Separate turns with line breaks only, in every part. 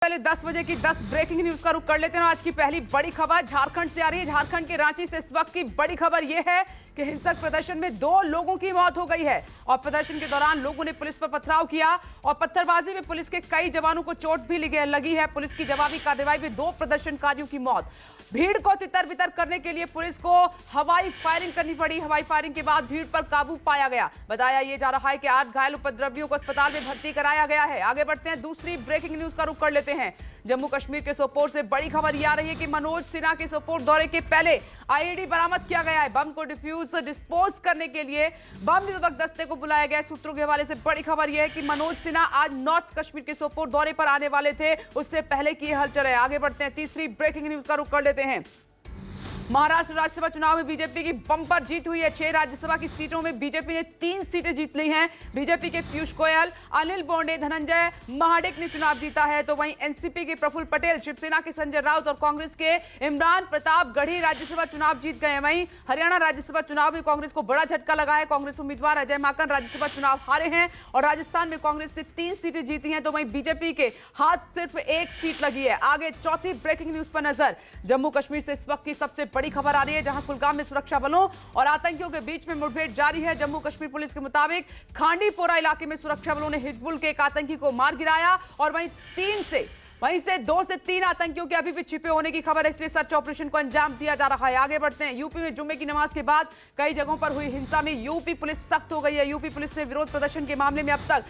पहले 10 बजे की 10 ब्रेकिंग न्यूज का रुख कर लेते हैं। आज की पहली बड़ी खबर झारखंड से आ रही है। झारखंड के रांची से इस वक्त की बड़ी खबर यह है कि हिंसक प्रदर्शन में 2 लोगों की मौत हो गई है और प्रदर्शन के दौरान लोगों ने पुलिस पर पथराव किया और पत्थरबाजी में पुलिस के कई जवानों को चोट भी लगी है। पुलिस की जवाबी कार्रवाई में 2 प्रदर्शनकारियों की मौत। भीड़ को तितर-बितर करने के लिए पुलिस को हवाई फायरिंग करनी पड़ी। हवाई फायरिंग के बाद भीड़ पर काबू पाया गया। बताया यह जा रहा है कि 8 घायल उपद्रवियों को अस्पताल में भर्ती कराया गया है। आगे बढ़ते हैं, दूसरी ब्रेकिंग न्यूज का रुख कर लेते हैं। जम्मू कश्मीर के सोपोर से बड़ी खबर यह आ रही है कि मनोज सिन्हा के सोपोर दौरे के पहले आईईडी बरामद किया गया है। बम को डिस्पोज करने के लिए बम निरोधक दस्ते को बुलाया गया। सूत्रों के हवाले से बड़ी खबर यह है कि मनोज सिन्हा आज नॉर्थ कश्मीर के सोपोर दौरे पर आने वाले थे, उससे पहले की हलचल है। आगे बढ़ते हैं, तीसरी ब्रेकिंग न्यूज का रुख कर लेते हैं। महाराष्ट्र राज्यसभा चुनाव में बीजेपी की बम्पर जीत हुई है। 6 राज्यसभा की सीटों में बीजेपी ने 3 सीटें जीत ली हैं। बीजेपी के पीयूष गोयल, अनिल बोंडे, धनंजय महाडिक ने चुनाव जीता है, तो वहीं एनसीपी के प्रफुल्ल पटेल, शिवसेना के संजय राउत और कांग्रेस के इमरान प्रताप गढ़ी राज्यसभा चुनाव जीत गए। वहीं हरियाणा राज्यसभा चुनाव में कांग्रेस को बड़ा झटका लगा है। कांग्रेस उम्मीदवार अजय माकन राज्यसभा चुनाव हारे हैं और राजस्थान में कांग्रेस ने 3 सीटें जीती हैं, तो वहीं बीजेपी के हाथ सिर्फ 1 सीट लगी है। आगे चौथी ब्रेकिंग न्यूज पर नजर। जम्मू कश्मीर से इस वक्त की सबसे बड़ी खबर आ रही है, जहां कुलगाम में सुरक्षा बलों और आतंकियों के बीच में मुठभेड़ जारी है। जम्मू कश्मीर पुलिस के मुताबिक खांडीपोरा इलाके में सुरक्षा बलों ने हिजबुल के एक आतंकी को मार गिराया और वहीं से 2 से 3 आतंकियों के अभी भी छिपे होने की खबर है, इसलिए सर्च ऑपरेशन को अंजाम दिया जा रहा है। आगे बढ़ते हैं, यूपी में जुम्मे की नमाज के बाद कई जगहों पर हुई हिंसा में यूपी पुलिस सख्त हो गई है। यूपी पुलिस ने विरोध प्रदर्शन के मामले में अब तक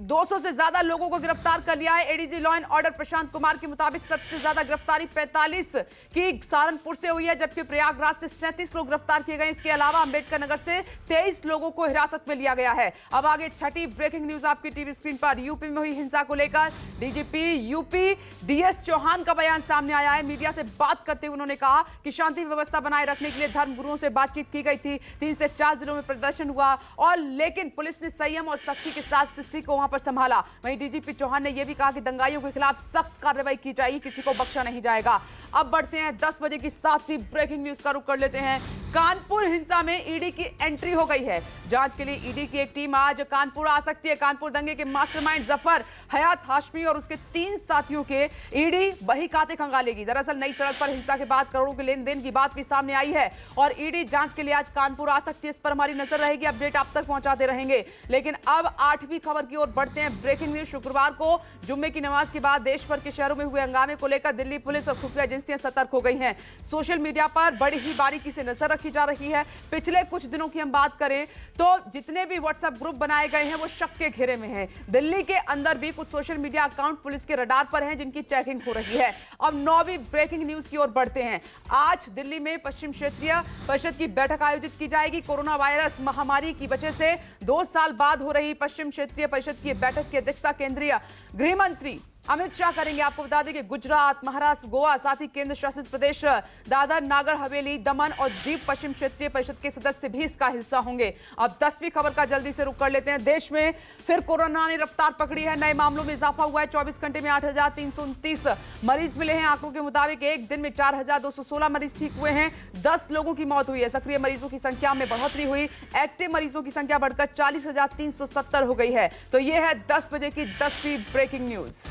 200 से ज्यादा लोगों को गिरफ्तार कर लिया है। ADG law and order Prashant Kumar के मुताबिक सबसे ज्यादा गिरफ्तारी 45 की सहारनपुर से हुई है, जबकि प्रयागराज से 37 लोग गिरफ्तार किए गए। इसके अलावा अंबेडकर नगर से 23 लोगों को हिरासत में लिया गया है। अब आगे छठी ब्रेकिंग न्यूज आपकी टीवी स्क्रीन पर। यूपी में हुई हिंसा को लेकर डीजीपी यूपी डीएस चौहान का बयान सामने आया है। मीडिया से बात करते हुए उन्होंने कहा कि शांति व्यवस्था बनाए रखने के लिए धर्मगुरुओं से बातचीत की गई थी। 3 से 4 जिलों में प्रदर्शन हुआ और लेकिन पुलिस ने संयम और सख्ती के साथ स्थिति को पर संभाला। वहीं डीजीपी चौहान ने यह भी कहा कि दंगाइयों के खिलाफ सख्त कार्रवाई की जाएगी, किसी को बख्शा नहीं जाएगा। अब बढ़ते हैं 10 बजे की 7वीं ब्रेकिंग न्यूज का रुख कर लेते हैं। कानपुर हिंसा में ईडी की एंट्री हो गई है। जांच के लिए ईडी की एक टीम आज कानपुर आ सकती है। कानपुर दंगे के मास्टरमाइंड जफर हयात हाशमी और उसके 3 साथियों के ईडी बही खाते खंगालेगी। दरअसल नई सड़क पर हिंसा के बाद करोड़ों के लेन देन की बात भी सामने आई है और ईडी जांच के लिए आज कानपुर आ सकती है। इस पर हमारी नजर रहेगी, अपडेट आप तक पहुंचाते रहेंगे। लेकिन अब 8वीं खबर की ओर बढ़ते हैं। Breaking news. शुक्रवार को जुम्मे की नमाज के बाद देश भर के शहरों में हुए हंगामे को लेकर दिल्ली पुलिस और खुफिया एजेंसियां सतर्क हो गई हैं। सोशल मीडिया पर बड़ी ही बारीकी से नजर रखी जा रही है। पिछले कुछ दिनों की हम बात करें तो जितने भी व्हाट्सएप ग्रुप बनाए गए हैं वो शक के घेरे में हैं। दिल्ली के अंदर भी कुछ सोशल मीडिया अकाउंट पुलिस के रडार पर हैं, जिनकी चेकिंग हो रही है। अब 9वीं ब्रेकिंग न्यूज की ओर बढ़ते हैं। आज दिल्ली में पश्चिम क्षेत्रीय परिषद की बैठक आयोजित की जाएगी। कोरोना वायरस महामारी की वजह से 2 साल बाद हो रही पश्चिम क्षेत्रीय परिषद की बैठक की अध्यक्षता केंद्रीय गृह मंत्री अमित शाह करेंगे। आपको बता दें कि गुजरात, महाराष्ट्र, गोवा, साथ ही केंद्र शासित प्रदेश दादर नागर हवेली, दमन और दीव पश्चिम क्षेत्रीय परिषद के सदस्य भी इसका हिस्सा होंगे। अब 10वीं खबर का जल्दी से रुख कर लेते हैं। देश में फिर कोरोना ने रफ्तार पकड़ी है। नए मामलों में इजाफा हुआ है। 24 घंटे में 8,329 मरीज मिले हैं। आंकड़ों के मुताबिक एक दिन में 4,216 मरीज ठीक हुए हैं। 10 लोगों की मौत हुई है। सक्रिय मरीजों की संख्या में बढ़ोतरी हुई। एक्टिव मरीजों की संख्या बढ़कर 40,370 हो गई है। तो यह है 10 बजे की 10वीं ब्रेकिंग न्यूज।